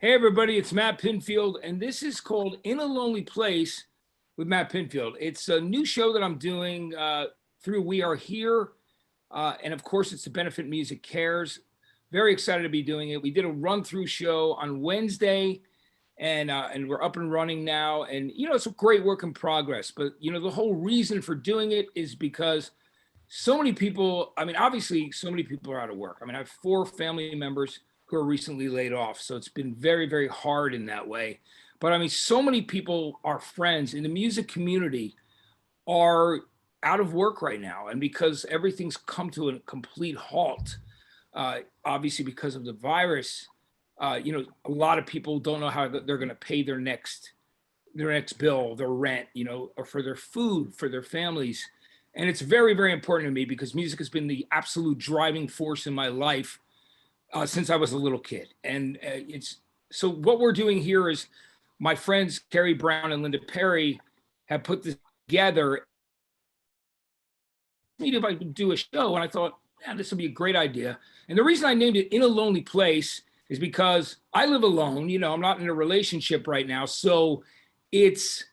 Hey everybody, it's Matt Pinfield, and this is called In a Lonely Place with Matt Pinfield. It's a new show that I'm doing through We Are Here, and of course, it's the Benefit Music Cares. Very excited to be doing it. We did a run-through show on Wednesday, and we're up and running now. And it's a great work in progress. But the whole reason for doing it is because so many people. I mean, obviously, so many people are out of work. I mean, I have 4 family members who are recently laid off. So it's been very, very hard in that way. But I mean, so many people, our friends in the music community, are out of work right now. And because everything's come to a complete halt, obviously because of the virus, a lot of people don't know how they're going to pay their next bill, their rent, or for their food, for their families. And it's very, very important to me because music has been the absolute driving force in my life since I was a little kid. And it's so what we're doing here is my friends Carrie Brown and Linda Perry have put this together. Maybe if I could do a show, and I thought, yeah, this would be a great idea. And the reason I named it In a Lonely Place is because I live alone. I'm not in a relationship right now, so it's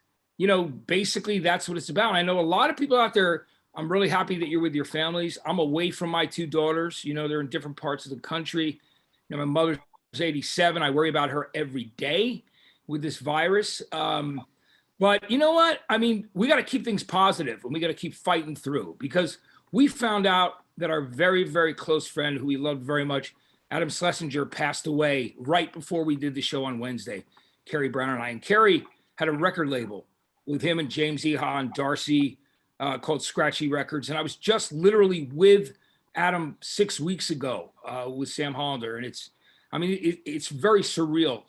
basically that's what it's about. I know a lot of people out there. I'm really happy that you're with your families. I'm away from my 2 daughters. They're in different parts of the country. My mother's 87. I worry about her every day with this virus. But you know what? I mean, we got to keep things positive and we got to keep fighting through because we found out that our very, very close friend who we loved very much, Adam Schlesinger, passed away right before we did the show on Wednesday, Carrie Brown and I. And Carrie had a record label with him and James Eha and Darcy, called Scratchy Records. And I was just literally with Adam 6 weeks ago with Sam Hollander. And it's very surreal,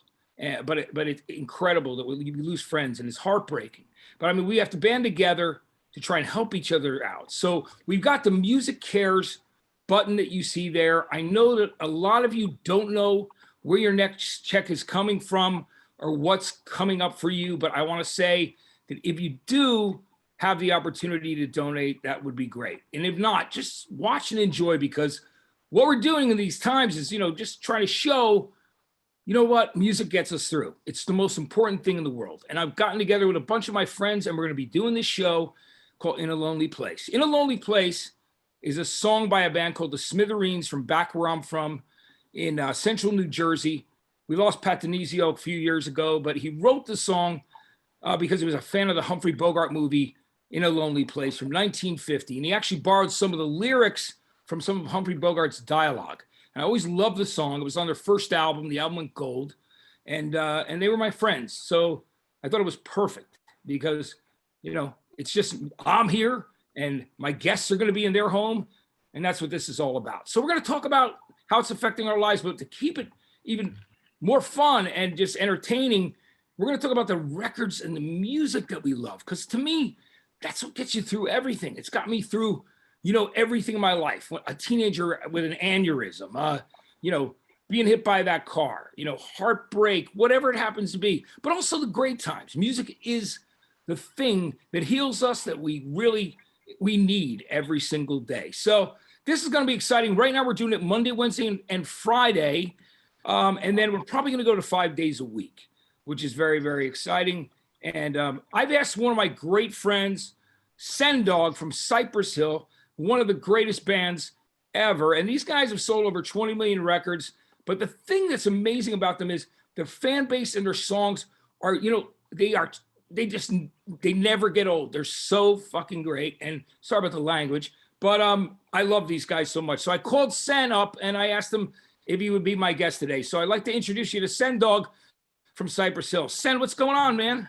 but it's incredible that we lose friends and it's heartbreaking. But I mean, we have to band together to try and help each other out. So we've got the Music Cares button that you see there. I know that a lot of you don't know where your next check is coming from or what's coming up for you. But I want to say that if you do have the opportunity to donate, that would be great. And if not, just watch and enjoy because what we're doing in these times is, just trying to show, what music gets us through. It's the most important thing in the world. And I've gotten together with a bunch of my friends and we're going to be doing this show called In a Lonely Place. In a Lonely Place is a song by a band called the Smithereens from back where I'm from in central New Jersey. We lost Pat Denizio a few years ago, but he wrote the song because he was a fan of the Humphrey Bogart movie In a Lonely Place from 1950. And he actually borrowed some of the lyrics from some of Humphrey Bogart's dialogue. And I always loved the song. It was on their first album. The album went gold. And they were my friends. So I thought it was perfect because, it's just I'm here and my guests are going to be in their home. And that's what this is all about. So we're going to talk about how it's affecting our lives, but to keep it even more fun and just entertaining, we're going to talk about the records and the music that we love. Because to me, that's what gets you through everything. It's got me through, everything in my life. A teenager with an aneurysm, being hit by that car, heartbreak, whatever it happens to be, but also the great times. Music is the thing that heals us that we need every single day. So this is going to be exciting. Right now we're doing it Monday, Wednesday, and Friday. And then we're probably going to go to 5 days a week, which is very, very exciting. And I've asked one of my great friends, Sendog from Cypress Hill, one of the greatest bands ever. And these guys have sold over 20 million records. But the thing that's amazing about them is their fan base and their songs are, they never get old. They're so fucking great. And sorry about the language, but I love these guys so much. So I called Sen up and I asked him if he would be my guest today. So I'd like to introduce you to Sendog from Cypress Hill. Sen, what's going on, man?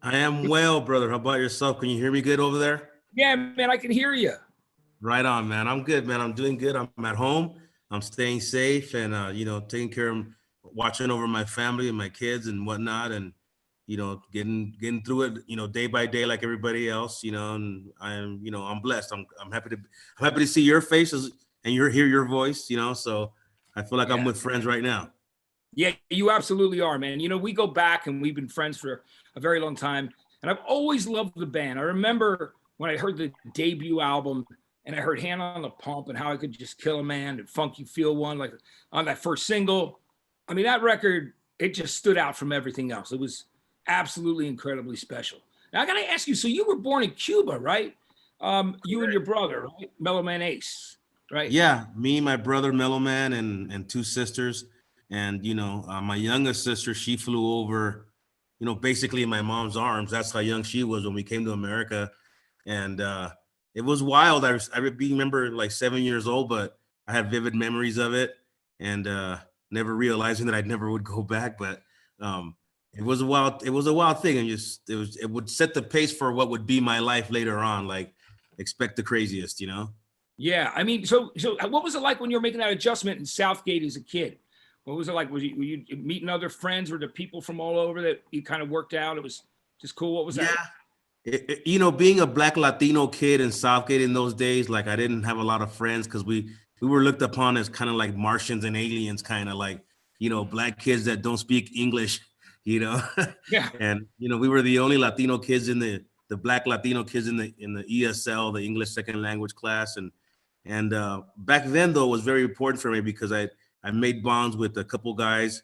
I am well, brother. How about yourself? Can you hear me good over there? Yeah, man, I can hear you. Right on, man. I'm good, man. I'm doing good. I'm at home. I'm staying safe and, taking care of, watching over my family and my kids and whatnot. And, getting through it, day by day, like everybody else, and I'm blessed. I'm happy to see your faces and hear your voice, so I feel like I'm with friends right now. Yeah, you absolutely are, man. We go back and we've been friends for a very long time. And I've always loved the band. I remember when I heard the debut album and I heard Hand on the Pump and how I could just kill a man and Funk You Feel One, like on that first single. I mean, that record, it just stood out from everything else. It was absolutely incredibly special. Now I got to ask you, so you were born in Cuba, right? You and your brother, right? Mellow Man Ace, right? Yeah, me, my brother Mellow Man, and two sisters, and my youngest sister, she flew over, basically in my mom's arms. That's how young she was when we came to America, and it was wild. I remember like 7 years old, but I had vivid memories of it, and never realizing that I never would go back. But it was a wild thing, and it would set the pace for what would be my life later on. Like, expect the craziest. Yeah, I mean, so what was it like when you were making that adjustment in Southgate as a kid? What was it like? Were you meeting other friends? Were there people from all over that you kind of worked out? It was just cool. What was that? Yeah. Being a black Latino kid in Southgate in those days, like I didn't have a lot of friends because we were looked upon as kind of like Martians and aliens, kind of like, black kids that don't speak English, you know. Yeah. And we were the only Latino kids in the black Latino kids in the ESL, the English second language class. And back then though, it was very important for me because I made bonds with a couple guys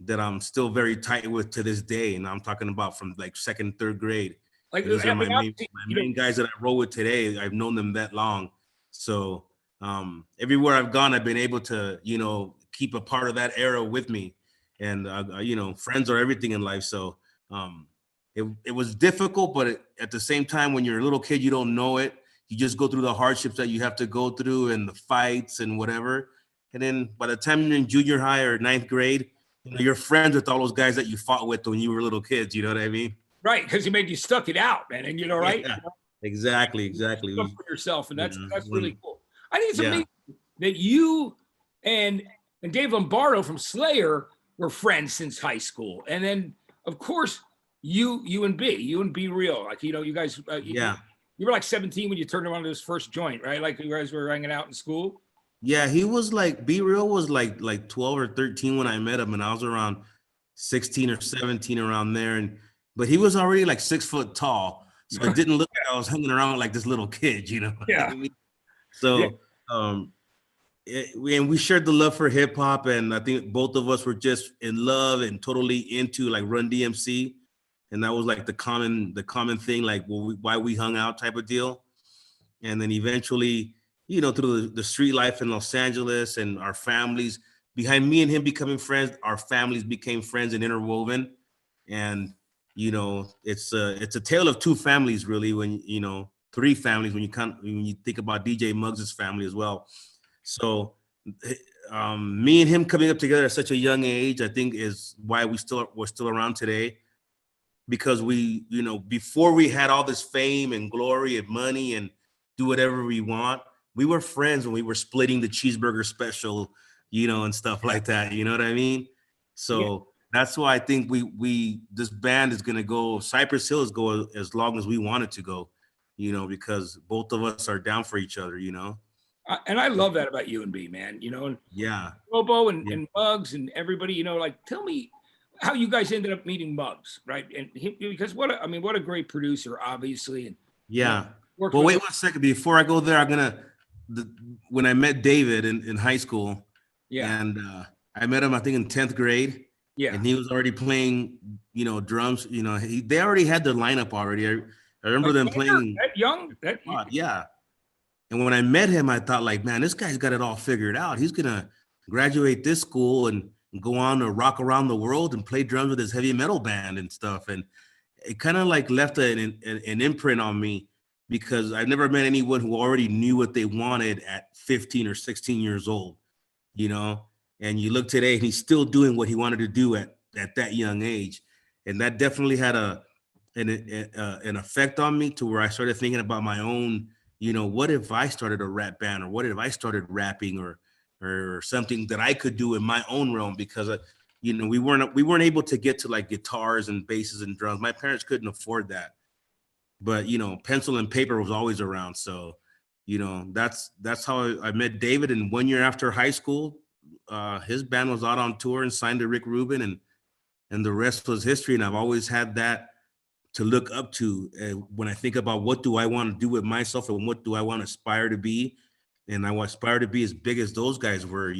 that I'm still very tight with to this day. And I'm talking about from like second, third grade. Like, And these I are mean, my obviously, main guys that I roll with today. I've known them that long. So everywhere I've gone, I've been able to, keep a part of that era with me. And, friends are everything in life. So it was difficult, but at the same time, when you're a little kid, you don't know it. You just go through the hardships that you have to go through and the fights and whatever. And then by the time you're in junior high or ninth grade, you're friends with all those guys that you fought with when you were little kids. You know what I mean? right, because you stuck it out, man, and right? Yeah, exactly. Stuff for yourself, and that's When, really cool. I think it's yeah, amazing that you and Dave Lombardo from Slayer were friends since high school, and then of course you and B Real, like you guys, yeah, you were like 17 when you turned around to this first joint, right? Like you guys were hanging out in school. yeah. He was like B Real was like 12 or 13 when I met him, and I was around 16 or 17 around there, but he was already like 6 foot tall, so it didn't look like I was hanging around like this little kid, you know. Yeah. I mean? Yeah. So and we shared the love for hip hop, and I think both of us were just in love and totally into like Run DMC, and that was like the common thing, like why we hung out type of deal. And then eventually, through the street life in Los Angeles and our families, behind me and him becoming friends, our families became friends and interwoven. And it's a tale of two families, really. When three families when you think about DJ Muggs's family as well. So me and him coming up together at such a young age, I think, is why we're still around today. Because we, before we had all this fame and glory and money and do whatever we want, we were friends when we were splitting the cheeseburger special, and stuff like that. You know what I mean? So that's why I think this band is gonna go. Cypress Hill is go as long as we want it to go, because both of us are down for each other. And I love that about you and B, man. And Yeah. Robo and Muggs and everybody. Like, tell me how you guys ended up meeting Muggs, right? And because what a great producer, obviously. And yeah. Well, wait 1 second before I go there. When I met David in high school, and I met him, I think, in 10th grade. Yeah. And he was already playing, drums. They already had their lineup already. I remember them playing. That young. Yeah. And when I met him, I thought, like, man, this guy's got it all figured out. He's gonna graduate this school and go on to rock around the world and play drums with his heavy metal band and stuff. And it kind of like left an imprint on me, because I've never met anyone who already knew what they wanted at 15 or 16 years old, and you look today and he's still doing what he wanted to do at that young age. And that definitely had an effect on me, to where I started thinking about my own, what if I started a rap band, or what if I started rapping, or something that I could do in my own realm, because we weren't able to get to like guitars and basses and drums. My parents couldn't afford that. But pencil and paper was always around. So that's how I met David. And 1 year after high school, his band was out on tour and signed to Rick Rubin, and the rest was history. And I've always had that to look up to when I think about what do I want to do with myself and what do I want to aspire to be. And I want to aspire to be as big as those guys were,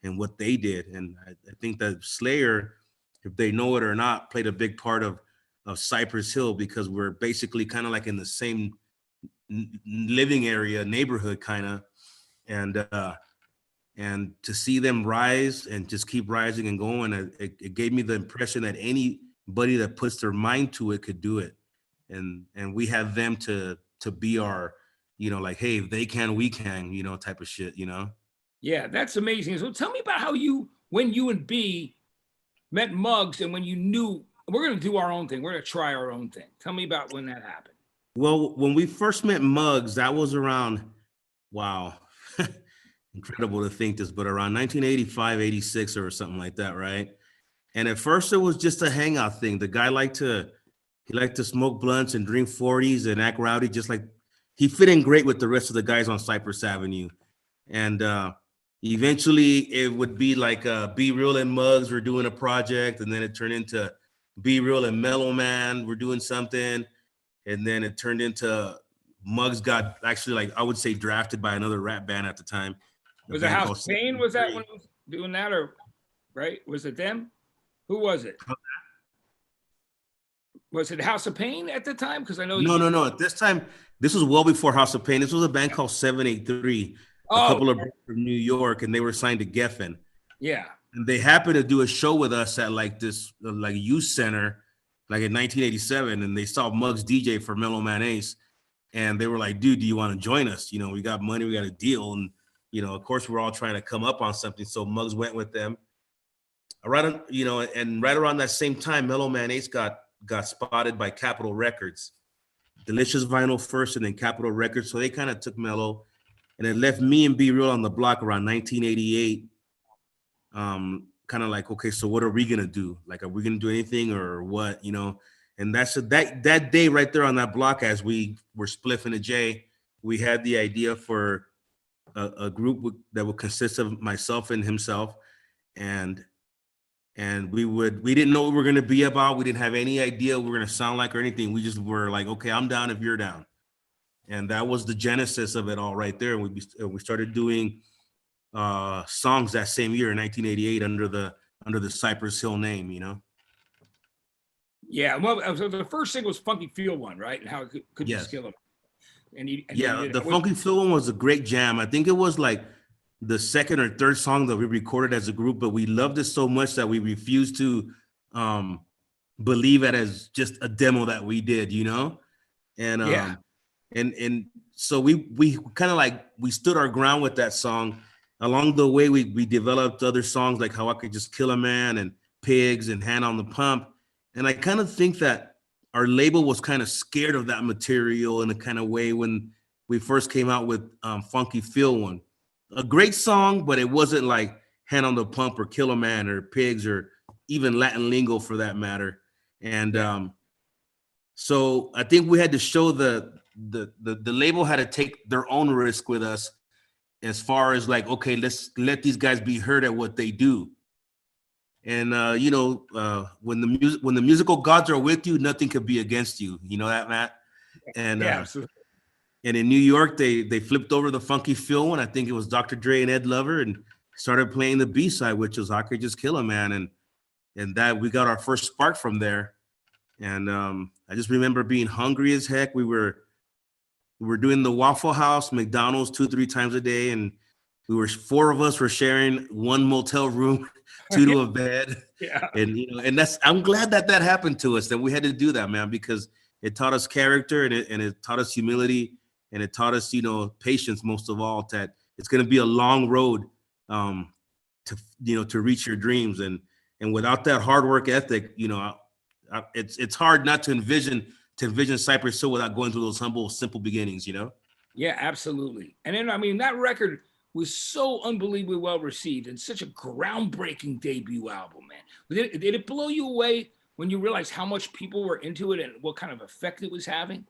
and what they did. And I think that Slayer, if they know it or not, played a big part of Cypress Hill, because we're basically kind of like in the same living area, neighborhood kind of. And to see them rise and just keep rising and going, it gave me the impression that anybody that puts their mind to it could do it. And we have them to be our, like, hey, if they can, we can, type of shit, Yeah, that's amazing. So tell me about when you and B met Muggs, and when you knew we're going to do our own thing, we're going to try our own thing. Tell me about when that happened. Well, when we first met Muggs, that was around, wow, incredible to think this, but around 1985, 86 or something like that, right? And at first it was just a hangout thing. The guy liked to smoke blunts and drink 40s and act rowdy, just like he fit in great with the rest of the guys on Cypress Avenue. And eventually it would be like Be Real and Muggs were doing a project, and then it turned into Be Real and Mellow Man were doing something. And then it turned into Muggs got actually, like, I would say, drafted by another rap band at the time. Was it House of Pain? Was that when he was doing that, or right? Was it them? Who was it? Was it House of Pain at the time? Because I know no. At this time, this was well before House of Pain. This was a band called 783, a couple of bands from New York, and they were signed to Geffen. Yeah. And they happened to do a show with us at like this like youth center, like in 1987, and they saw Muggs DJ for Mellow Man Ace, and they were like, dude, do you want to join us? We got money, we got a deal. And of course we're all trying to come up on something. So Muggs went with them. And right around that same time, Mellow Man Ace got spotted by Capitol Records. Delicious Vinyl first, and then Capitol Records. So they kind of took Mellow, and it left me and Be Real on the block around 1988. Kind of like, okay, so what are we gonna do? Like, are we gonna do anything or what? And that's that day right there on that block, as we were spliffing a J, we had the idea for a group that would consist of myself and himself, and we didn't know what we were gonna be about. We didn't have any idea what we were gonna sound like or anything. We just were like, okay, I'm down if you're down, and that was the genesis of it all right there. And we started doing songs that same year in 1988 under the Cypress Hill name, Yeah, well, so the first thing was Funky Feel one, right? And how could you Yes. skill him? The Funky Feel one was a great jam. I think it was like the second or third song that we recorded as a group, but we loved it so much that we refused to believe it as just a demo that we did, And yeah. And so we kind of like, we stood our ground with that song. Along the way, we developed other songs like How I Could Just Kill a Man and Pigs and Hand on the Pump. And I kind of think that our label was kind of scared of that material in a kind of way when we first came out with Funky Feel one. A great song, but it wasn't like Hand on the Pump or Kill a Man or Pigs or even Latin lingo for that matter. And so I think we had to show the label had to take their own risk with us, as far as like, okay, let's let these guys be heard at what they do. And when the musical gods are with you, nothing could be against you. You know that, Matt? And Absolutely. And in New York, they flipped over the Funky Feel one. I think it was Dr. Dre and Ed Lover, and started playing the B-side, which was I Could Just Kill a Man. And that we got our first spark from there. And I just remember being hungry as heck. We were doing the Waffle House, McDonald's 2-3 times a day, and four of us were sharing one motel room, two to a bed. Yeah. And I'm glad that happened to us, that we had to do that, man, because it taught us character, and it taught us humility, and it taught us, patience, most of all, that it's going to be a long road to reach your dreams. And without that hard work ethic, it's hard not to envision Cypress Hill without going through those humble, simple beginnings, Yeah, absolutely. And then, that record was so unbelievably well received, and such a groundbreaking debut album, man. Did it blow you away when you realized how much people were into it and what kind of effect it was having?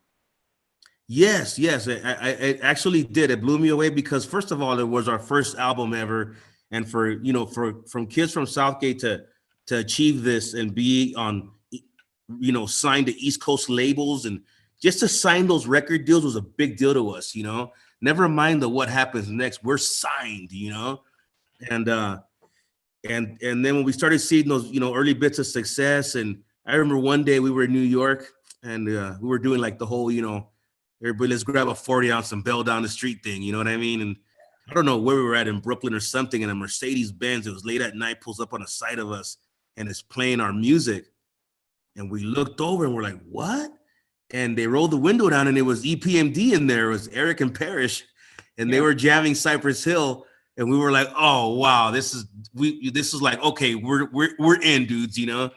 Yes. It actually did. It blew me away because, first of all, it was our first album ever. And from kids from Southgate to achieve this and be on, signed to East Coast labels, and just to sign those record deals was a big deal to us, Never mind what happens next. We're signed, And and then when we started seeing those, early bits of success, and I remember one day we were in New York, and we were doing like the whole, everybody let's grab a 40-ounce and bail down the street thing, you know what I mean? And I don't know where we were at in Brooklyn or something, and a Mercedes Benz, it was late at night, pulls up on the side of us and it's playing our music. And we looked over and we're like, what? And they rolled the window down and it was EPMD in there. It was Eric and Parrish, and they were jamming Cypress Hill. And we were like, oh wow, this is like, okay, we're in, dudes, Yeah,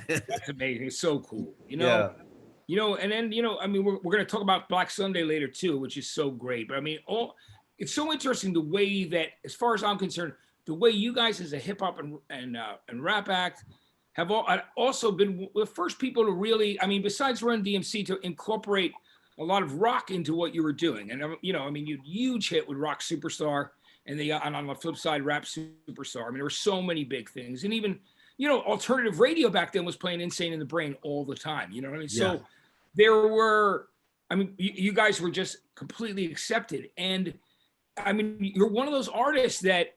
that's amazing. It's so cool, Yeah. And then I mean, we're going to talk about Black Sunday later too, which is so great. But I mean, it's so interesting the way that, as far as I'm concerned, the way you guys as a hip hop and rap act have also been the first people to really, I mean, besides Run DMC, to incorporate a lot of rock into what you were doing. And I mean, you huge hit with Rock Superstar, and on the flip side, Rap Superstar. I mean, there were so many big things, and even alternative radio back then was playing Insane in the Brain all the time. You know what I mean? Yeah. So there were, I mean, you guys were just completely accepted, and I mean, you're one of those artists that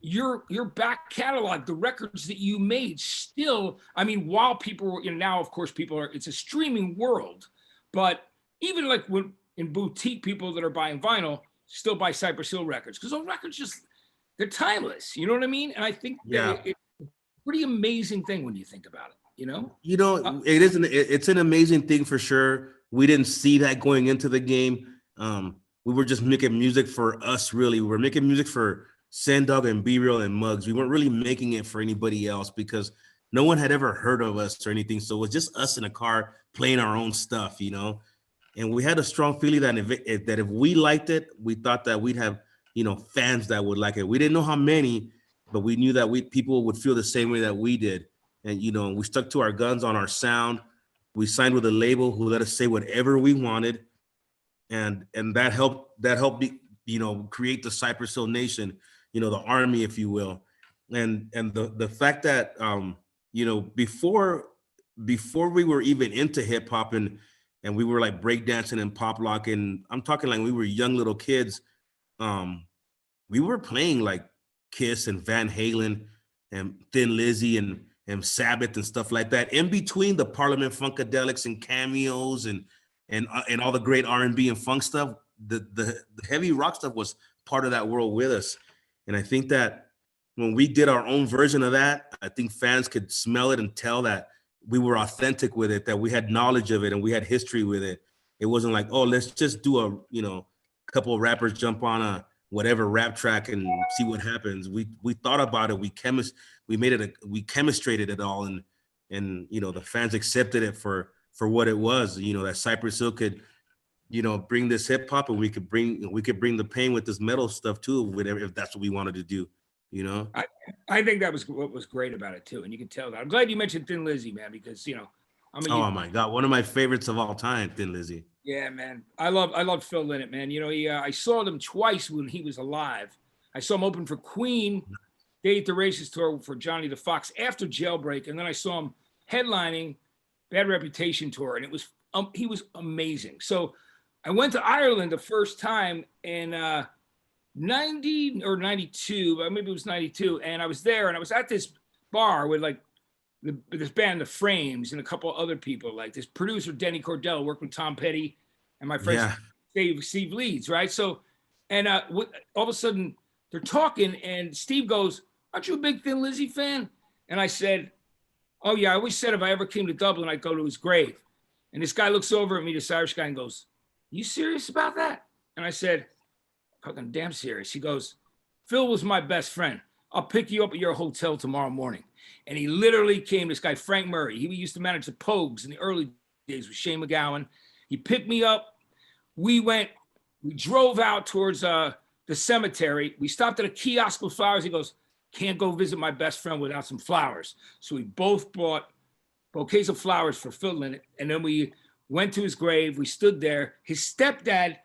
your back catalog, the records that you made, still, I mean, while people were, now of course it's a streaming world, but even like when in boutique, people that are buying vinyl still buy Cypress Hill records, because those records they're timeless. You know what I mean? And I think that it's a pretty amazing thing when you think about it. It's an amazing thing for sure. We didn't see that going into the game. We were just making music for us, really. We were making music for Sandog and Be Real and Muggs. We weren't really making it for anybody else because no one had ever heard of us or anything. So it was just us in a car playing our own stuff, And we had a strong feeling that if we liked it, we thought that we'd have, fans that would like it. We didn't know how many, but we knew that people would feel the same way that we did. And, we stuck to our guns on our sound. We signed with a label who let us say whatever we wanted. And that helped create the Cypress Hill Nation, the army, if you will. And the fact that before we were even into hip hop and we were like breakdancing and pop locking, I'm talking like we were young little kids. We were playing like Kiss and Van Halen and Thin Lizzy and Sabbath and stuff like that. In between the Parliament Funkadelics and Cameos and all the great R&B and funk stuff, the heavy rock stuff was part of that world with us. And I think that when we did our own version of that, I think fans could smell it and tell that we were authentic with it, that we had knowledge of it and we had history with it. It wasn't like, oh, let's just do a couple of rappers jump on a whatever rap track and see what happens. We thought about it. We chemistrated it all, and the fans accepted it for what it was. That Cypress Hill could bring this hip hop, and we could bring the pain with this metal stuff too, whatever, if that's what we wanted to do. I think that was what was great about it too, and you can tell that. I'm glad you mentioned Thin Lizzy, man, because oh my God, one of my favorites of all time, Thin Lizzy. Yeah, man, I love Phil Lynott, man. I saw them twice when he was alive. I saw him open for Queen, Day at the Races tour for Johnny the Fox after Jailbreak, and then I saw him headlining Bad Reputation tour, and he was amazing. So I went to Ireland the first time in 90 or 92, maybe it was 92, and I was there, and I was at this bar with like this band, The Frames, and a couple other people, like this producer Denny Cordell worked with Tom Petty and my friend Steve Leeds, right? So, and all of a sudden they're talking, and Steve goes, "Aren't you a big Thin Lizzy fan?" And I said, "Oh yeah, I always said if I ever came to Dublin, I'd go to his grave." And this guy looks over at me, this Irish guy, and goes, "You serious about that?" And I said, "Fucking damn serious." He goes, "Phil was my best friend. I'll pick you up at your hotel tomorrow morning." And he literally came, this guy, Frank Murray. He used to manage the Pogues in the early days with Shane McGowan. He picked me up. We drove out towards the cemetery. We stopped at a kiosk with flowers. He goes, "Can't go visit my best friend without some flowers." So we both bought bouquets of flowers for Phil Lynott. And then we went to his grave. We stood there. His stepdad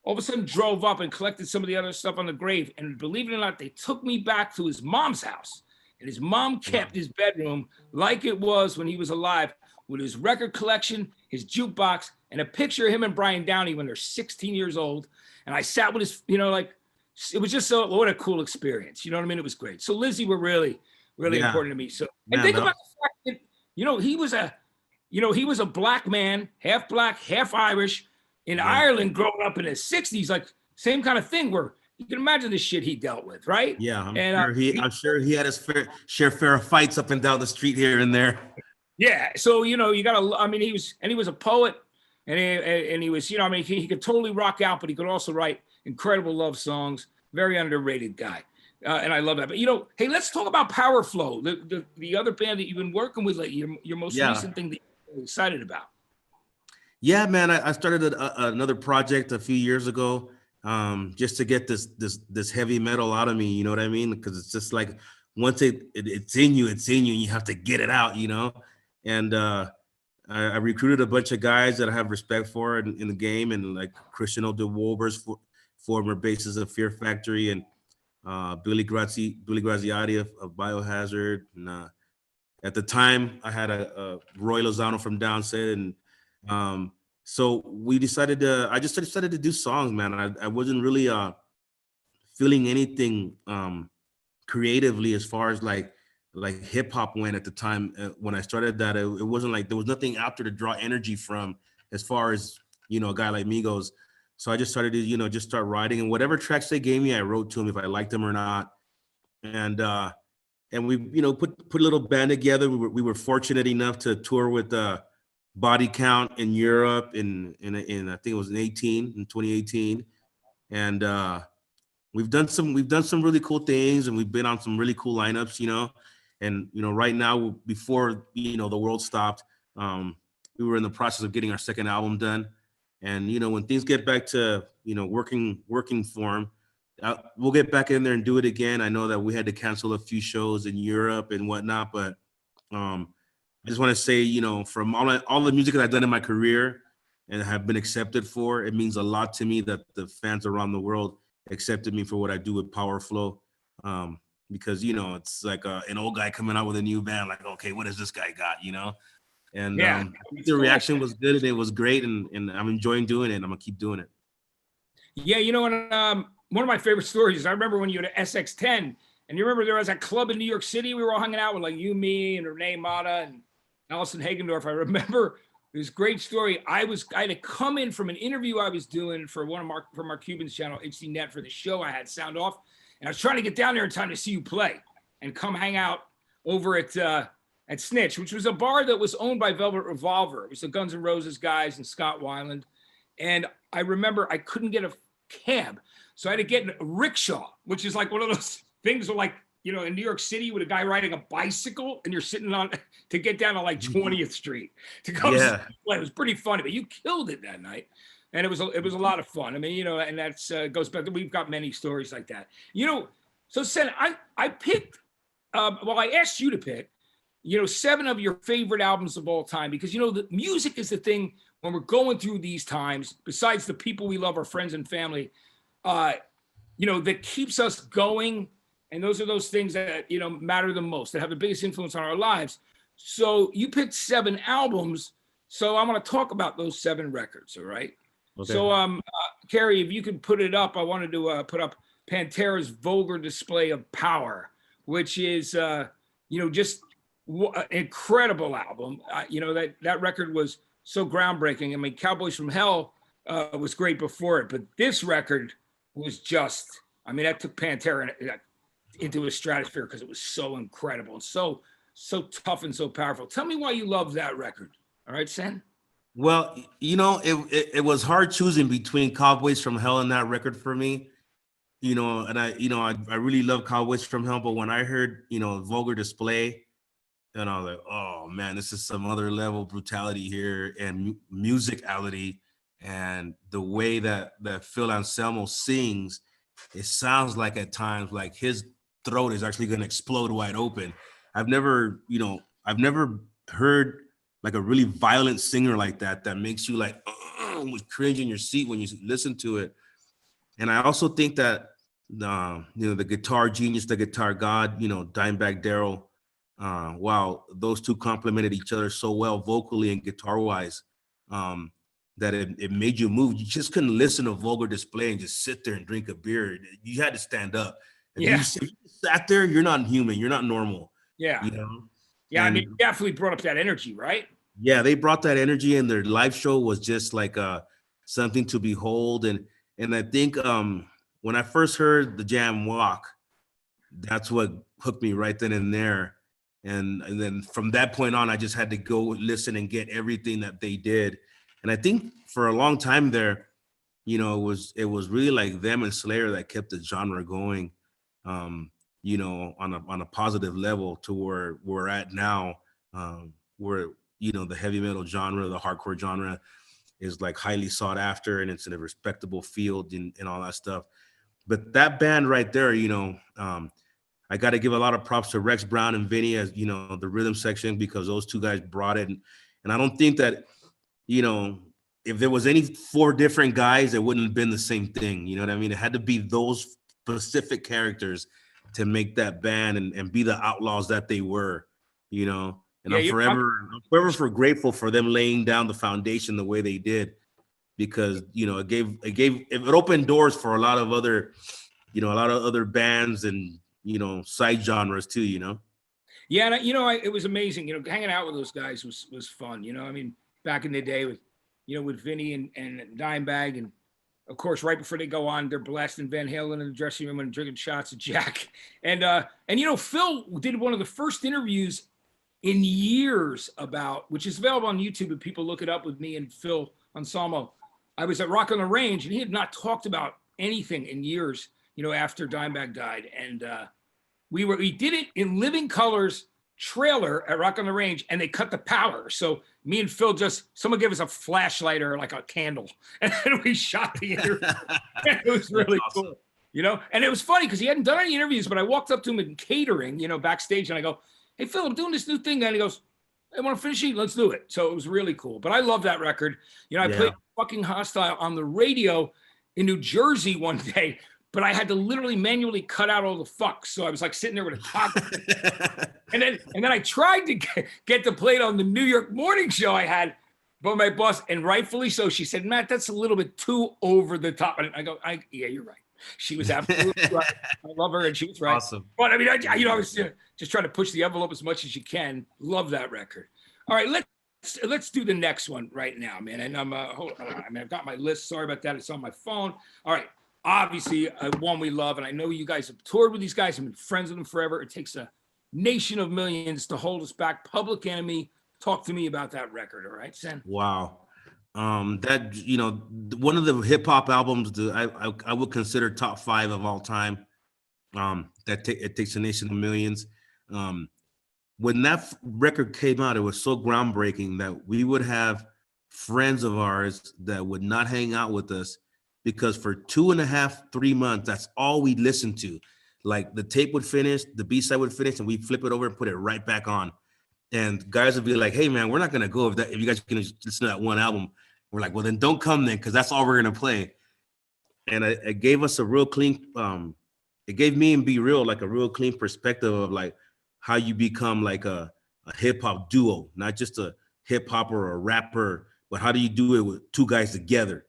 all of a sudden drove up and collected some of the other stuff on the grave. And believe it or not, they took me back to his mom's house. And his mom kept his bedroom like it was when he was alive, with his record collection, his jukebox, and a picture of him and Brian Downey when they're 16 years old. And I sat with his, it was just so, what a cool experience. You know what I mean? It was great. So Lizzie were really, really Yeah, important to me. So, and man, think that about the fact that, he was a black man, half black, half Irish in yeah. Ireland growing up in the 60s, like same kind of thing where you can imagine the shit he dealt with, right? Yeah, And I'm sure he had his fair of fights up and down the street here and there. yeah, so you gotta, I mean, he was a poet, and he was, he could totally rock out, but he could also write incredible love songs. Very underrated guy. And I love that. But hey, let's talk about Power Flow, the other band that you've been working with lately, your most Yeah. recent thing that you're excited about. Yeah, man. I started another project a few years ago, just to get this heavy metal out of me. You know what I mean? Because it's just like once it's in you, and you have to get it out. And I recruited a bunch of guys that I have respect for in the game, and like Christian DeWolvers, former bassist of Fear Factory, and Billy Graziati of Biohazard. And at the time, I had a Roy Lozano from Downset, and so we decided I just decided to do songs, man. I wasn't really feeling anything creatively as far as like hip hop went at the time. When I started that, it wasn't like there was nothing out there to draw energy from as far as a guy like me goes. So I just started to just start writing, and whatever tracks they gave me, I wrote to them if I liked them or not. And we put a little band together. We were fortunate enough to tour with Body Count in Europe in I think it was in 2018, and we've done some really cool things, and we've been on some really cool lineups, and right now, before the world stopped, we were in the process of getting our second album done, and when things get back to working form, we'll get back in there and do it again. I know that we had to cancel a few shows in Europe and whatnot, but I just want to say, from all the music that I've done in my career and have been accepted for, it means a lot to me that the fans around the world accepted me for what I do with Power Flow. Because it's like an old guy coming out with a new band, like, okay, what does this guy got, And Yeah, I think the reaction was good, and it was great, and I'm enjoying doing it, and I'm gonna keep doing it. yeah. One of my favorite stories is I remember when you had SX10, and you remember there was a club in New York City. We were all hanging out with like you, me, and Renee Mata and Allison Hagendorf. I remember this great story. I had to come in from an interview I was doing for Mark Cuban's channel, HDNet, for the show I had Sound Off, and I was trying to get down there in time to see you play and come hang out over at Snitch, which was a bar that was owned by Velvet Revolver. It was the Guns N' Roses guys and Scott Weiland. And I remember I couldn't get a cab, so I had to get a rickshaw, which is like one of those things where, like, in New York City with a guy riding a bicycle and you're sitting on to get down to like 20th Street to go. Yeah. It was pretty funny, but you killed it that night. And it was a lot of fun. I mean, and that's goes back to, we've got many stories like that. So Sen, I picked, I asked you to pick, 7 of your favorite albums of all time, because, the music is the thing when we're going through these times, besides the people we love, our friends and family, that keeps us going. And those are those things that, matter the most, that have the biggest influence on our lives. So you picked 7 albums. So I want to talk about those 7 records. All right. Okay. So, Carrie, if you could put it up, I wanted to put up Pantera's Vulgar Display of Power, which is, just an incredible album. That record was so groundbreaking. I mean, Cowboys from Hell was great before it, but this record was just, that took Pantera into a stratosphere because it was so incredible and so tough and so powerful. Tell me why you love that record. All right, Sen? Well, it was hard choosing between Cowboys from Hell and that record for me. And I really love Cowboys from Hell, but when I heard, Vulgar Display, and I was like, oh man, this is some other level brutality here and musicality, and the way that Phil Anselmo sings, it sounds like at times like his throat is actually going to explode wide open. I've never heard like a really violent singer like that makes you like with cringe in your seat when you listen to it. And I also think that the guitar genius, the guitar god, Dimebag Darrell, while those two complemented each other so well vocally and guitar wise, that it made you move. You just couldn't listen to Vulgar Display and just sit there and drink a beer. You had to stand up. If Yeah. if you sat there, you're not human. You're not normal. Yeah. You know? Yeah. And I mean, definitely brought up that energy, right? yeah, they brought that energy, and their live show was just like something to behold. And I think when I first heard the Jam Walk, that's what hooked me right then and there. And then from that point on, I just had to go listen and get everything that they did. And I think for a long time there, it was really like them and Slayer that kept the genre going, on a positive level to where we're at now, where the heavy metal genre, the hardcore genre is like highly sought after, and it's in a respectable field and all that stuff. But that band right there, I got to give a lot of props to Rex Brown and Vinny, as the rhythm section, because those two guys brought it. And I don't think that, if there was any four different guys, it wouldn't have been the same thing. You know what I mean? It had to be those specific characters to make that band and be the outlaws that they were, And I'm forever grateful for them laying down the foundation the way they did, because it opened doors for a lot of other bands and side genres too. Yeah, and it was amazing. Hanging out with those guys was fun. I mean, back in the day with Vinny and Dimebag, and of course, right before they go on, they're blasting Van Halen in the dressing room and drinking shots of Jack. And Phil did one of the first interviews in years which is available on YouTube, and people look it up, with me and Phil Anselmo. I was at Rock on the Range, and he had not talked about anything in years, after Dimebag died. And we did it in living colors trailer at Rock on the Range, and they cut the power. So me and Phil someone gave us a flashlight or like a candle, and then we shot the interview. It was really awesome. Cool, and it was funny because he hadn't done any interviews, but I walked up to him in catering, backstage, and I go, "Hey, Phil, I'm doing this new thing." And he goes, "I want to finish it. Let's do it." So it was really cool. But I love that record. I played Fucking Hostile on the radio in New Jersey one day, but I had to literally manually cut out all the fucks. So I was like sitting there with a top. and then I tried to get to play it on the New York morning show I had, but my boss, and rightfully so, she said, "Matt, that's a little bit too over the top." And I go, yeah, you're right. She was absolutely right. I love her, and she was right. Awesome. But I mean, I was just trying to push the envelope as much as you can. Love that record. All right, let's do the next one right now, man. And hold on. I mean, I've got my list. Sorry about that. It's on my phone. All right. Obviously, one we love, and I know you guys have toured with these guys and been friends with them forever. It takes a nation of millions to hold us back. Public Enemy. Talk to me about that record, all right, Sen? Wow. That one of the hip hop albums that I would consider top 5 of all time. It takes a nation of millions. When that record came out, it was so groundbreaking that we would have friends of ours that would not hang out with us, because for 2.5, 3 months, that's all we listened to. Like, the tape would finish, the B-side would finish, and we'd flip it over and put it right back on. And guys would be like, "Hey man, we're not gonna go if you guys can listen to that one album." We're like, "Well, then don't come then, because that's all we're gonna play." And it gave us a real clean, it gave me and Be Real like a real clean perspective of like how you become like a hip hop duo, not just a hip hop or a rapper, but how do you do it with two guys together,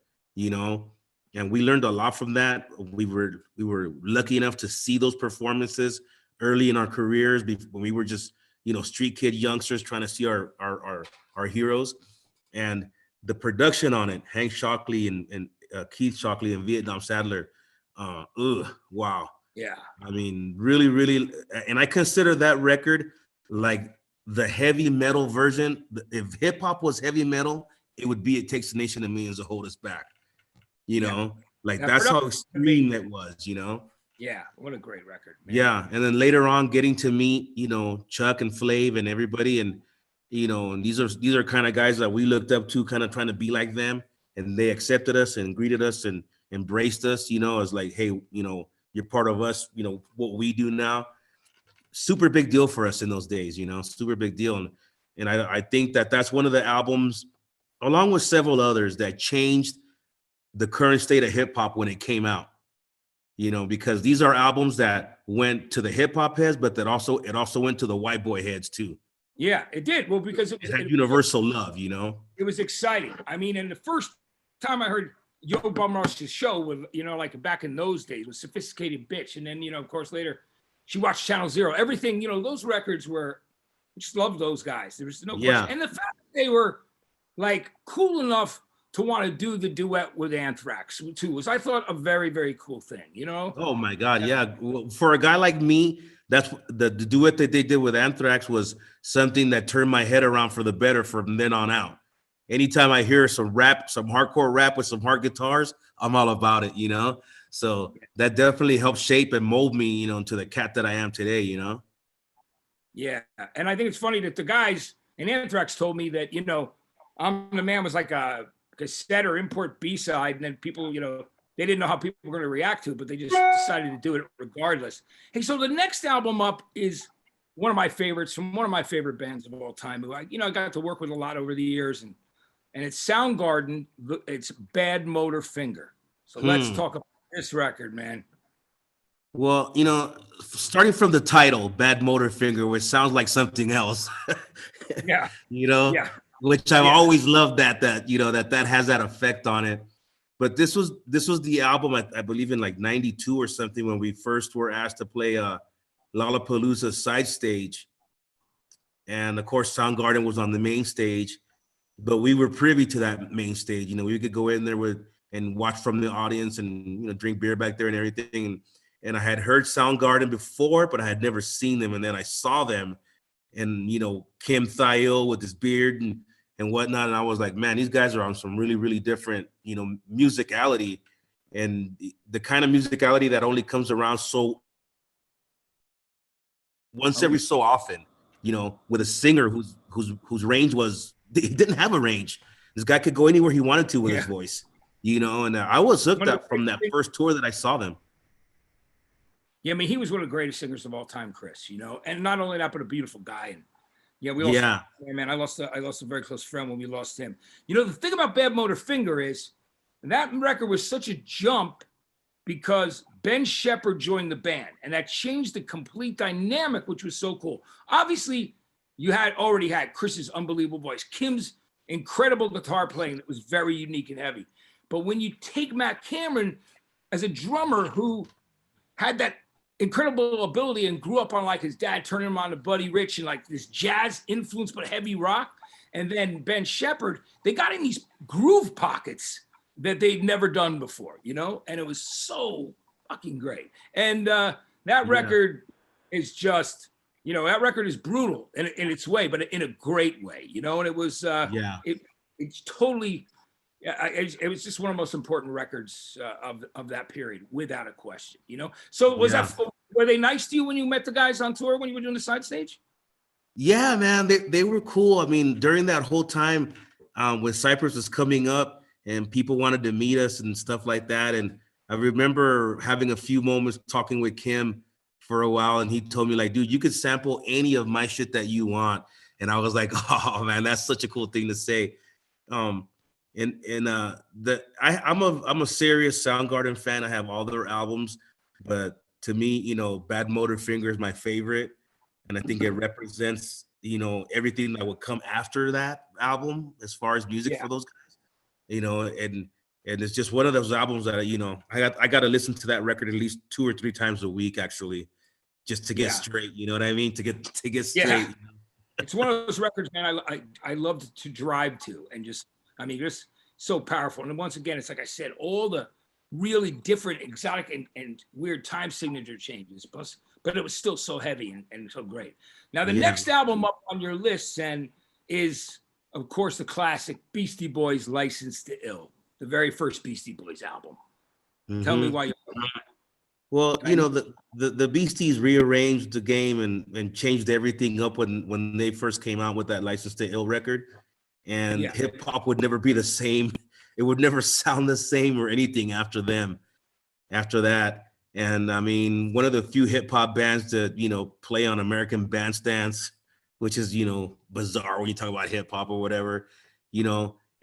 And we learned a lot from that. We were lucky enough to see those performances early in our careers, when we were just street kid youngsters trying to see our heroes. And the production on it, Hank Shockley and Keith Shockley and Vietnam Sadler, wow. Yeah. I mean, really, really, and I consider that record like the heavy metal version. If hip hop was heavy metal, it would be It Takes a Nation of Millions to hold us back. That's how extreme it was, Yeah, what a great record, man. Yeah, and then later on, getting to meet, Chuck and Flav and everybody, and and these are kind of guys that we looked up to, kind of trying to be like them, and they accepted us and greeted us and embraced us, as like, "Hey, you're part of us, what we do now." Super big deal for us in those days, super big deal, and I think that's one of the albums, along with several others, that changed the current state of hip hop when it came out. Because these are albums that went to the hip hop heads, but it also went to the white boy heads too. Yeah, it did. Well, because it had universal love, It was exciting. I mean, and the first time I heard Yo Bum Rush's show with, like back in those days with Sophisticated Bitch. And then, of course, later she watched Channel Zero. Everything, those records were, I just loved those guys. There was no question. And the fact that they were like cool enough to want to do the duet with Anthrax too was, I thought, a very, very cool thing, Oh my God. Yeah. Well, for a guy like me, that's the duet that they did with Anthrax was something that turned my head around for the better from then on out. Anytime I hear some rap, some hardcore rap with some hard guitars, I'm all about it, So that definitely helped shape and mold me, into the cat that I am today, Yeah. And I think it's funny that the guys in Anthrax told me that, I'm the Man was like a cassette or import B-side, and then people, they didn't know how people were going to react to it, but they just decided to do it regardless. Hey, so the next album up is one of my favorites from one of my favorite bands of all time, who I got to work with a lot over the years, and it's Soundgarden. It's Bad Motor Finger. So let's talk about this record, man. Well, starting from the title, Bad Motor Finger, which sounds like something else. Yeah. Yeah. Which I've always loved that has that effect on it. But this was the album, I believe in like 92 or something, when we first were asked to play Lollapalooza side stage. And of course, Soundgarden was on the main stage, but we were privy to that main stage. We could go in there and watch from the audience and, drink beer back there and everything. And I had heard Soundgarden before, but I had never seen them. And then I saw them and, Kim Thayil with his beard and whatnot. And I was like, man, these guys are on some really, really different, musicality, and the kind of musicality that only comes around so once every so often, with a singer whose range was, he didn't have a range. This guy could go anywhere he wanted to with his voice, and I was hooked up from that first tour that I saw them. Yeah, I mean, he was one of the greatest singers of all time, Chris, and not only that, but a beautiful guy. And we lost, man, I lost a very close friend when we lost him. The thing about Bad Motor Finger is that record was such a jump because Ben Shepherd joined the band, and that changed the complete dynamic, which was so cool. Obviously, you already had Chris's unbelievable voice, Kim's incredible guitar playing that was very unique and heavy. But when you take Matt Cameron as a drummer who had that incredible ability and grew up on like his dad turning him on to Buddy Rich and like this jazz influence but heavy rock, and then Ben Shepherd, they got in these groove pockets that they'd never done before, and it was so fucking great. And that record is just, that record is brutal in its way, but in a great way, and it was it's totally, it was just one of the most important records of that period, without a question, So were they nice to you when you met the guys on tour when you were doing the side stage? Yeah, man, they were cool. I mean, during that whole time when Cypress was coming up and people wanted to meet us and stuff like that. And I remember having a few moments talking with Kim for a while, and he told me like, dude, you could sample any of my shit that you want. And I was like, oh man, that's such a cool thing to say. I'm a serious Soundgarden fan. I have all their albums, but to me, Bad Motor Finger is my favorite. And I think it represents, everything that would come after that album as far as music for those guys, and it's just one of those albums that, I got to listen to that record at least 2 or 3 times a week, actually, just to get straight. You know what I mean? To get straight. Yeah. It's one of those records, man, I love to drive to, and just so powerful. And once again, it's like I said, all the really different, exotic and weird time signature changes, but it was still so heavy and so great. Now, the next album up on your list, then, is, of course, the classic Beastie Boys' License to Ill, the very first Beastie Boys album. Tell me why you love that. Well, the Beasties rearranged the game and changed everything up when they first came out with that License to Ill record. And hip hop would never be the same. It would never sound the same or anything after that. And I mean, one of the few hip hop bands to, play on American Bandstands, which is, bizarre when you talk about hip hop or whatever,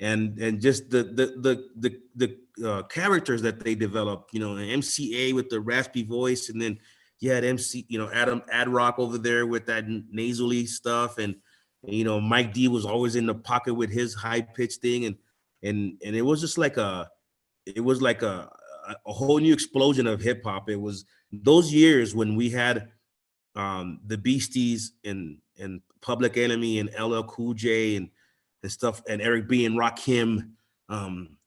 and just the characters that they developed, MCA with the raspy voice, and then you had Adam Adrock over there with that nasally stuff, and Mike D was always in the pocket with his high pitched thing, and and it was just like it was like a whole new explosion of hip hop. It was those years when we had the Beasties and Public Enemy and LL Cool J and stuff, and Eric B and Rakim.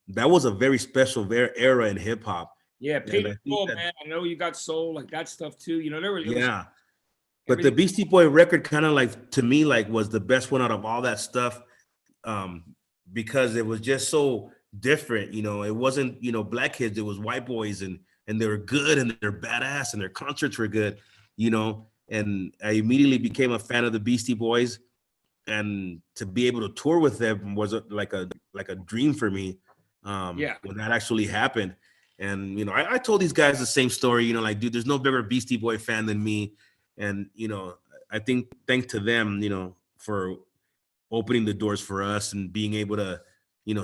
That was a very special era in hip hop. Yeah, And Paper I think Soul, that, man. I know you got soul, like that stuff too. You know, there was yeah. But the everything. Beastie Boy record kind of like, to me, like was the best one out of all that stuff, um, because it was just so different. You know, it wasn't, black kids, it was white boys, and they were good and they're badass and their concerts were good, and I immediately became a fan of the Beastie Boys, and to be able to tour with them was like a dream for me, Yeah. when that actually happened. And I told these guys the same story, like, dude, there's no bigger Beastie Boy fan than me. And I think thanks to them, for opening the doors for us and being able to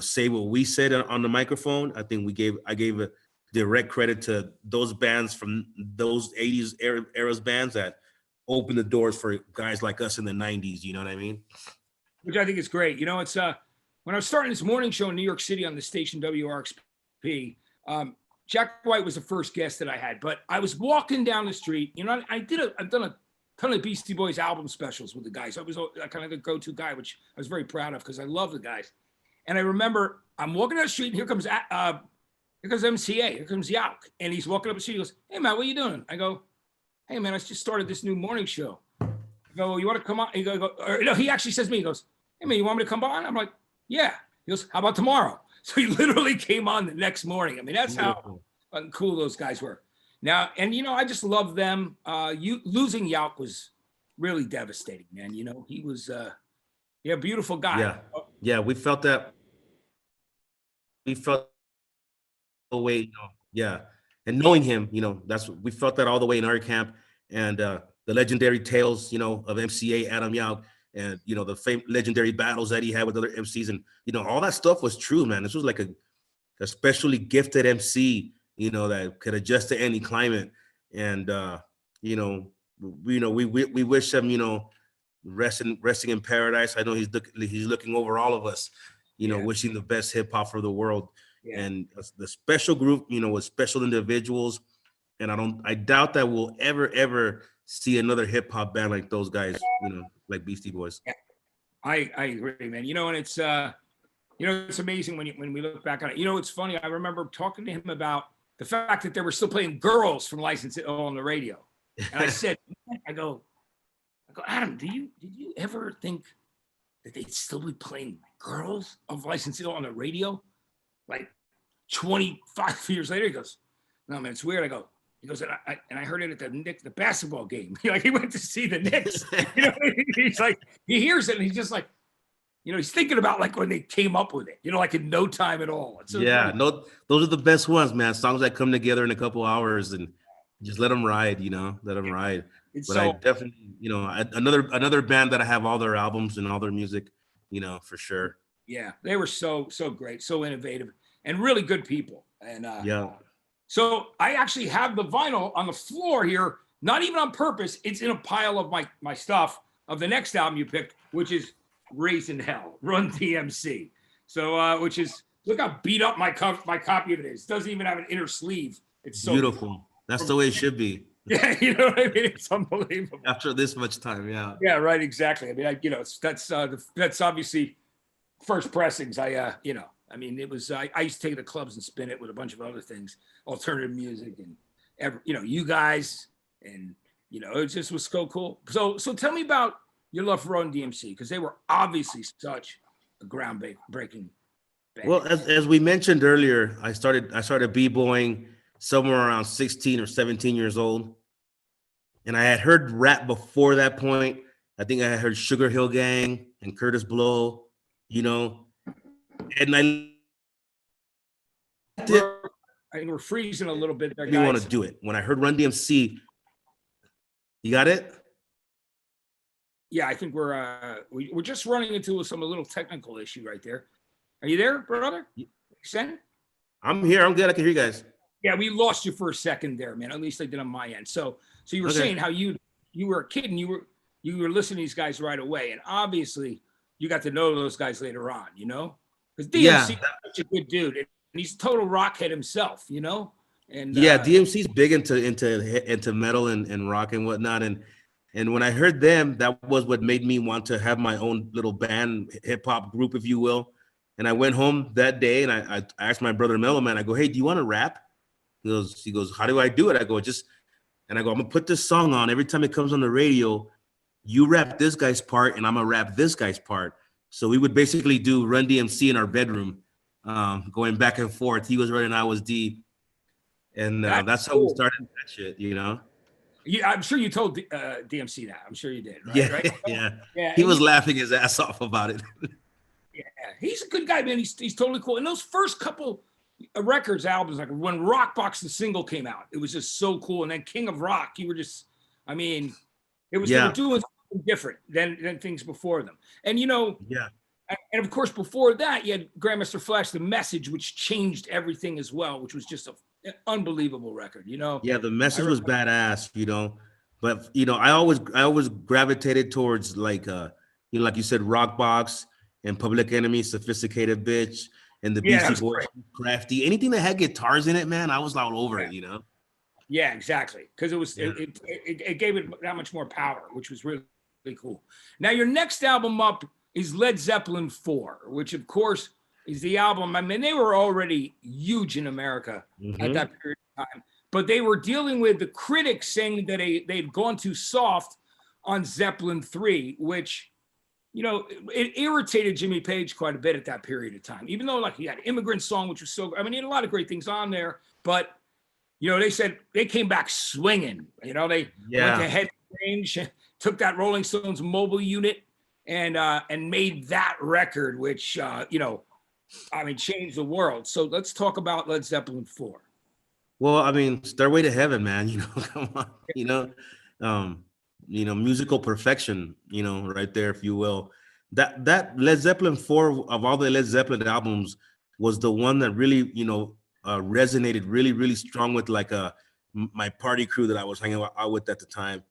say what we said on the microphone. I think I gave a direct credit to those bands from those 80s eras bands that opened the doors for guys like us in the 90s. You know what I mean? Which I think is great. It's when I was starting this morning show in New York City on the station WRXP, Jack White was the first guest that I had, but I was walking down the street. I've done a ton of Beastie Boys album specials with the guys. I was kind of the go-to guy, which I was very proud of because I love the guys. And I remember I'm walking down the street and here comes MCA, here comes Yauk, and he's walking up the street. He goes, "Hey man, what are you doing?" I go, "Hey man, I just started this new morning show." I go, "You want to come on?" He he actually says to me, he goes, "Hey man, you want me to come on?" I'm like, "Yeah." He goes, "How about tomorrow?" So he literally came on the next morning. I mean, that's how cool those guys were. Now, and I just love them. Losing Yauk was really devastating, man. He was beautiful guy. Yeah, we felt that. We felt the way, yeah. And knowing him, we felt that all the way in our camp. And the legendary tales, of MCA Adam Yauch, and the legendary battles that he had with other MCs, and all that stuff was true, man. This was like a especially gifted MC, that could adjust to any climate. And we wish him, resting in paradise. I know he's looking over all of us, wishing the best hip hop for the world. Yeah. And the special group, with special individuals. And I doubt that we'll ever see another hip hop band like those guys, like Beastie Boys. Yeah. I agree, man. And it's amazing when we look back on it. It's funny. I remember talking to him about the fact that they were still playing Girls from License to Ill on the radio. And I said, I go, Adam, did you ever think that they'd still be playing Girls of License to Ill on the radio? Like 25 years later, he goes, "No, man, it's weird." He goes, and I heard it at the basketball game. Like he went to see the Knicks. He's like, he hears it and he's just like, he's thinking about like when they came up with it, like in no time at all. So no, those are the best ones, man. Songs that come together in a couple hours and just let them ride, let them ride. But I definitely, another band that I have all their albums and all their music, for sure. Yeah, they were so great, so innovative, and really good people. And yeah. So I actually have the vinyl on the floor here, not even on purpose. It's in a pile of my stuff of the next album you picked, which is Raising Hell, Run DMC. So, which is, look how beat up my copy of it is. It doesn't even have an inner sleeve. It's so beautiful. That's the way it should be. Yeah, you know what I mean? It's unbelievable. After this much time, yeah. Yeah, right, exactly. I mean, that's obviously first pressings. It was, I used to take it to clubs and spin it with a bunch of other things, alternative music and, you guys, and, it just was so cool. So tell me about your love for Run DMC, because they were obviously such a groundbreaking band. Well, as we mentioned earlier, I started b-boying somewhere around 16 or 17 years old. And I had heard rap before that point. I think I had heard Sugar Hill Gang and Curtis Blow, and I think we're freezing a little bit there, guys. You want to do it. When I heard Run DMC, you got it? Yeah, I think we're just running into a little technical issue right there. Are you there, brother? Sen? I'm here. I'm good. I can hear you guys. Yeah, we lost you for a second there, man. At least I did on my end. So you were saying how you were a kid and you were listening to these guys right away, and obviously you got to know those guys later on, Because Yeah, DMC is such a good dude, and he's a total rockhead himself, you know. And yeah, DMC's big into metal and rock and whatnot. And when I heard them, that was what made me want to have my own little band, hip hop group, if you will. And I went home that day and I asked my brother Mellow Man, I go, hey, do you want to rap? He goes, how do I do it? I go, I'm gonna put this song on every time it comes on the radio. You rap this guy's part, and I'm gonna rap this guy's part. So we would basically do Run DMC in our bedroom, going back and forth. He was running, I was D, and that's that's how we cool. started that shit. I'm sure you told DMC that. I'm sure you did, right? Yeah, Right? yeah. Yeah, He and was laughing his ass off about it. yeah, he's a good guy, man. He's totally cool. And those first couple records, albums, like when Rockbox the single came out, it was just so cool. And then King of Rock, you were just, I mean, they were Yeah, doing something different than things before them. And yeah, and of course before that you had Grandmaster Flash, The Message, which changed everything as well, which was just an unbelievable record. yeah. The I message re- was badass, but I always gravitated towards like you said, Rockbox and Public Enemy, Sophisticated Bitch, and the yeah, that Beastie was Boys, great. Crafty. Anything that had guitars in it, man, I was all over Yeah, it. yeah, exactly. Because Yeah. it gave it that much more power, which was really, really cool. Now your next album up is Led Zeppelin 4, which of course is the album. I mean, they were already huge in America at Hmm. that period of time, but they were dealing with the critics saying that they'd gone too soft on Zeppelin 3, which it irritated Jimmy Page quite a bit at that period of time. Even though like he had Immigrant Song, which was I mean, he had a lot of great things on there, but they said they came back swinging. They went to Yeah, Head Range, took that Rolling Stones mobile unit, and made that record, which I mean, changed the world. So let's talk about Led Zeppelin 4. well, I mean, Stairway to Heaven, man. Come on, um, musical perfection, right there, if you will. That Led Zeppelin 4 of all the Led Zeppelin albums was the one that really, resonated really, really strong with my party crew that I was hanging out with at the time.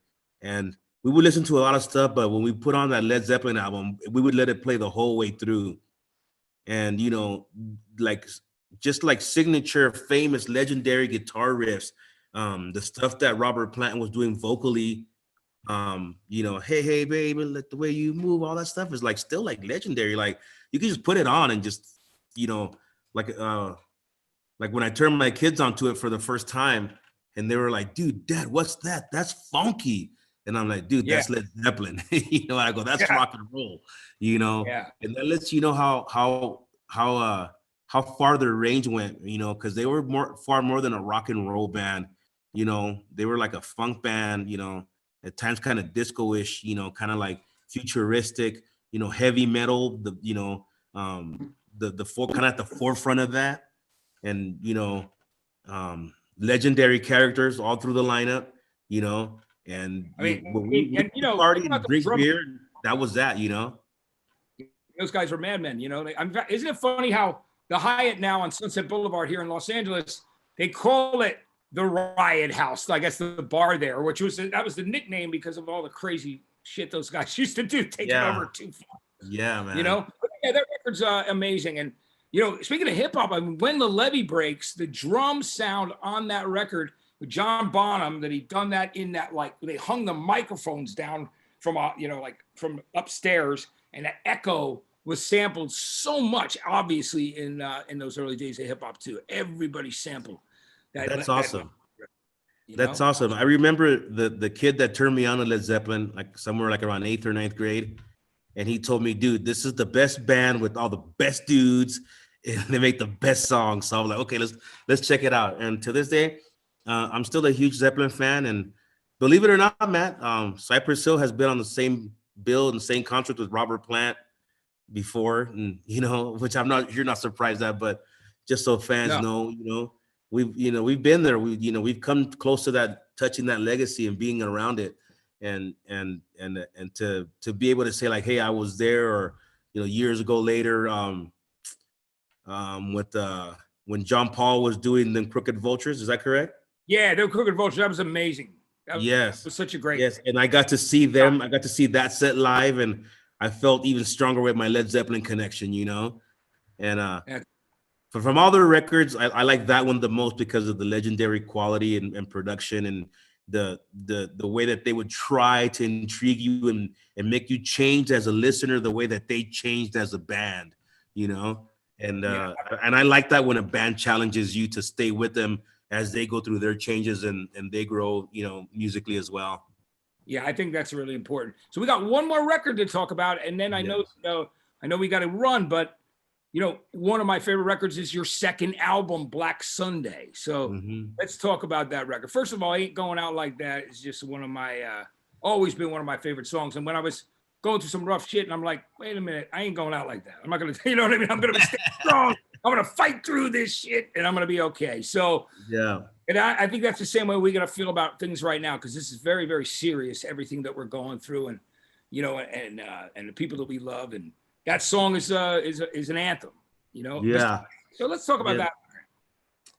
And we would listen to a lot of stuff, but when we put on that Led Zeppelin album, we would let it play the whole way through. And like just like signature famous legendary guitar riffs, the stuff that Robert Plant was doing vocally, hey hey baby, like the way you move, all that stuff is like still like legendary. Like you can just put it on and just you know like like when I turned my kids onto it for the first time, and they were like, dude, dad, what's that? That's funky. And I'm like, dude, Yeah, that's Led Zeppelin. I go, that's yeah, rock and roll, you know. yeah. And that lets you know how far their range went, because they were far more than a rock and roll band. They were like a funk band, at times kind of disco-ish, kind of like futuristic, heavy metal, the kind of at the forefront of that. And legendary characters all through the lineup, and I mean, when we think party about and the drink drum. beer, that was that. Those guys are madmen. Isn't it funny how the Hyatt now on Sunset Boulevard here in Los Angeles, they call it the Riot House. I guess the bar there, that was the nickname because of all the crazy shit those guys used to do, taking Yeah, over too far. yeah, man. But yeah, that record's amazing. And speaking of hip hop, I mean, when the levee breaks, the drum sound on that record with John Bonham, that he'd done that in that, like they hung the microphones down from like from upstairs, and that echo was sampled so much, obviously in those early days of hip hop too. Everybody sampled that. That's awesome. You That's know, awesome. I remember the kid that turned me on to Led Zeppelin, like somewhere like around 8th or 9th grade. And he told me, dude, this is the best band with all the best dudes, and they make the best songs. So I was like, okay, let's check it out. And to this day, I'm still a huge Zeppelin fan. And believe it or not, Matt, Cypress Hill has been on the same bill and same contract with Robert Plant before, and which you're not surprised at, but just so fans no, know, we've been there. We've come close to that, touching that legacy and being around it, and to be able to say like, hey, I was there, or years ago later, with when John Paul was doing the Crooked Vultures, is that correct? yeah, the Crooked Vultures, that was amazing. That Yes, was such a great. yes, and I got to see them. I got to see that set live, and I felt even stronger with my Led Zeppelin connection. And Yeah. from all their records, I like that one the most because of the legendary quality and production and the way that they would try to intrigue you and make you change as a listener the way that they changed as a band, you know. Yeah. And I like that when a band challenges you to stay with them as they go through their changes and they grow, you know, musically as well. Yeah, I think that's really important. So we got one more record to talk about, and then I know, I know we got to run, but one of my favorite records is your second album, Black Sunday. So Mm-hmm. let's talk about that record. First of all, Ain't Going Out Like That is just one of my, always been one of my favorite songs. And when I was going through some rough shit, and I'm like, wait a minute, I ain't going out like that. I'm not gonna, you know what I mean? I'm gonna stay strong. I'm gonna fight through this shit, and I'm gonna be okay. So Yeah. and I think that's the same way we're gonna feel about things right now, because this is very, very serious, everything that we're going through, and and the people that we love, and that song is an anthem, Yeah. So let's talk about Yeah. that.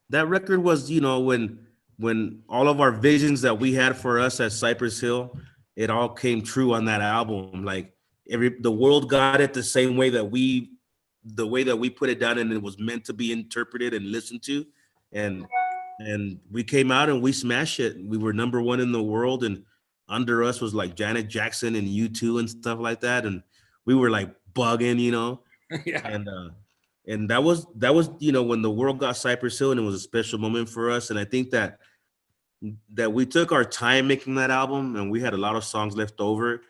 That record was, you know, when all of our visions that we had for us at Cypress Hill, it all came true on that album. Like the world got it the way that we put it down, and it was meant to be interpreted and listened to. And we came out and we smashed it. We were number one in the world, and under us was like Janet Jackson and U2 and stuff like that. And we were like bugging, you know. Yeah. And that was you know, when the world got Cypress Hill, and it was a special moment for us. And I think that we took our time making that album, and we had a lot of songs left over,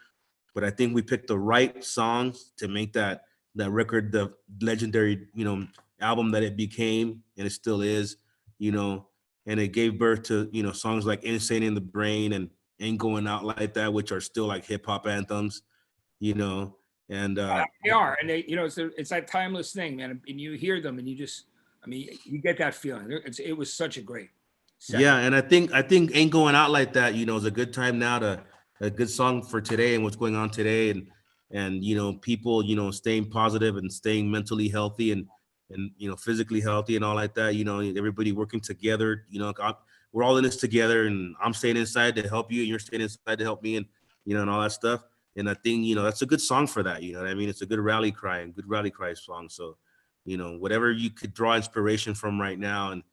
but I think we picked the right songs to make that record the legendary, you know, album that it became, and it still is, you know. And it gave birth to, you know, songs like Insane in the Brain and Ain't Going Out Like That, which are still like hip hop anthems, you know. And They are, and they, it's that timeless thing, man. And you hear them, and you just, I mean, you get that feeling. It was such a great second. yeah, and I think Ain't Going Out Like That, you know, is a good time now to a good song for today and what's going on today, and you know, people, you know, staying positive and staying mentally healthy and you know, physically healthy and all like that. You know, everybody working together. You know, we're all in this together, and I'm staying inside to help you, and you're staying inside to help me, and you know, and all that stuff. And I think, you know, that's a good song for that. You know what I mean? It's a good rally cry and good rally cry song. So, you know, whatever you could draw inspiration from right now and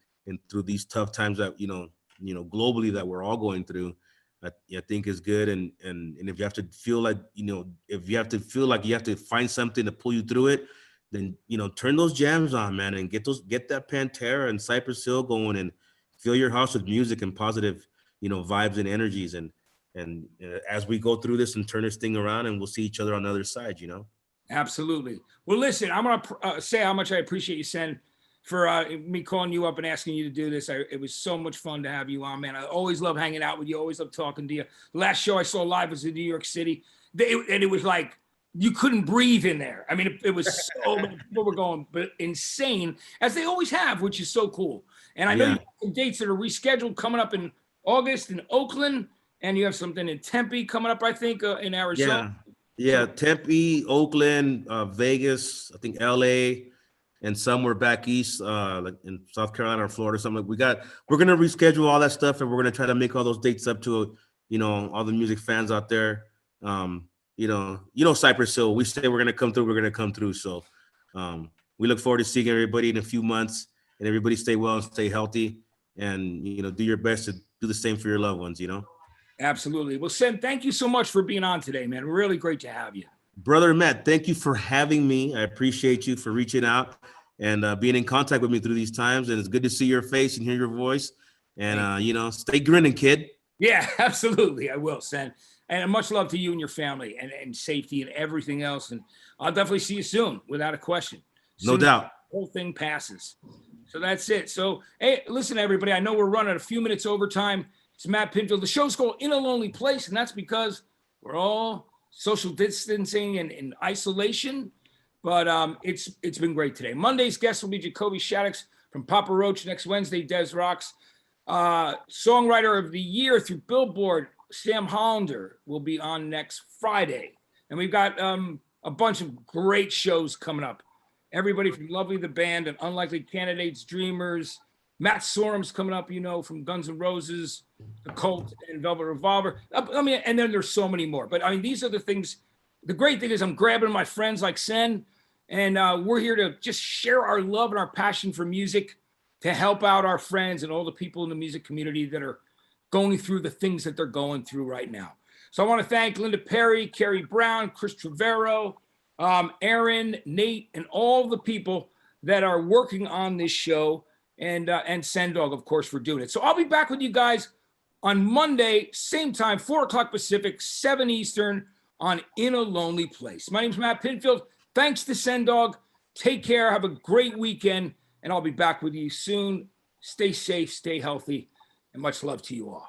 through these tough times that, you know, globally that we're all going through, I think is good. And if you have to feel like, you know, if you have to feel like you have to find something to pull you through it, then, you know, turn those jams on, man, and get that Pantera and Cypress Hill going, and fill your house with music and positive, you know, vibes and energies. And as we go through this and turn this thing around, and we'll see each other on the other side, you know. Absolutely. Well, listen, I'm gonna say how much I appreciate you, Sen, for me calling you up and asking you to do this. It was so much fun to have you on, man. I always love hanging out with you. Always love talking to you. The last show I saw live was in New York City, and it was like you couldn't breathe in there. I mean, it was so many people were going, but insane, as they always have, which is so cool. And I know you have some dates that are rescheduled coming up in August in Oakland, and you have something in Tempe coming up, I think, in Arizona. Yeah, Tempe, Oakland, Vegas, I think LA, and somewhere back east, like in South Carolina or Florida, something like we're gonna reschedule all that stuff, and we're gonna try to make all those dates up to, you know, all the music fans out there. You know, Cypress Hill, we say we're gonna come through, we're gonna come through. So we look forward to seeing everybody in a few months, and everybody stay well and stay healthy, and you know, do your best to do the same for your loved ones, you know. Absolutely. Well, Sen, thank you so much for being on today, man. Really great to have you. Brother Matt, thank you for having me. I appreciate you for reaching out and being in contact with me through these times. And it's good to see your face and hear your voice. And, you know, stay grinning, kid. Yeah, absolutely. I will, Sen. And much love to you and your family, and safety and everything else. And I'll definitely see you soon, without a question. No doubt. The whole thing passes. So that's it. So, hey, listen, everybody, I know we're running a few minutes overtime. It's Matt Pinfield. The show's called In a Lonely Place, and that's because we're all social distancing and in isolation. But it's been great today. Monday's guest will be Jacoby Shaddix from Papa Roach. Next Wednesday, Des Rocks. Songwriter of the Year through Billboard, Sam Hollander, will be on next Friday. And we've got a bunch of great shows coming up. Everybody from Lovely the Band and Unlikely Candidates, Dreamers. Matt Sorum's coming up, you know, from Guns N' Roses, The Cult, and Velvet Revolver. I mean, and then there's so many more. But I mean, these are the things. The great thing is I'm grabbing my friends like Sen, And we're here to just share our love and our passion for music to help out our friends and all the people in the music community that are going through the things that they're going through right now. So I want to thank Linda Perry, Carrie Brown, Chris Trevero, Aaron, Nate, and all the people that are working on this show, and Sendog, of course, for doing it. So I'll be back with you guys on Monday, same time, 4 o'clock Pacific, 7 Eastern, on In a Lonely Place. My name's Matt Pinfield. Thanks to Sendog. Take care. Have a great weekend, and I'll be back with you soon. Stay safe, stay healthy, and much love to you all.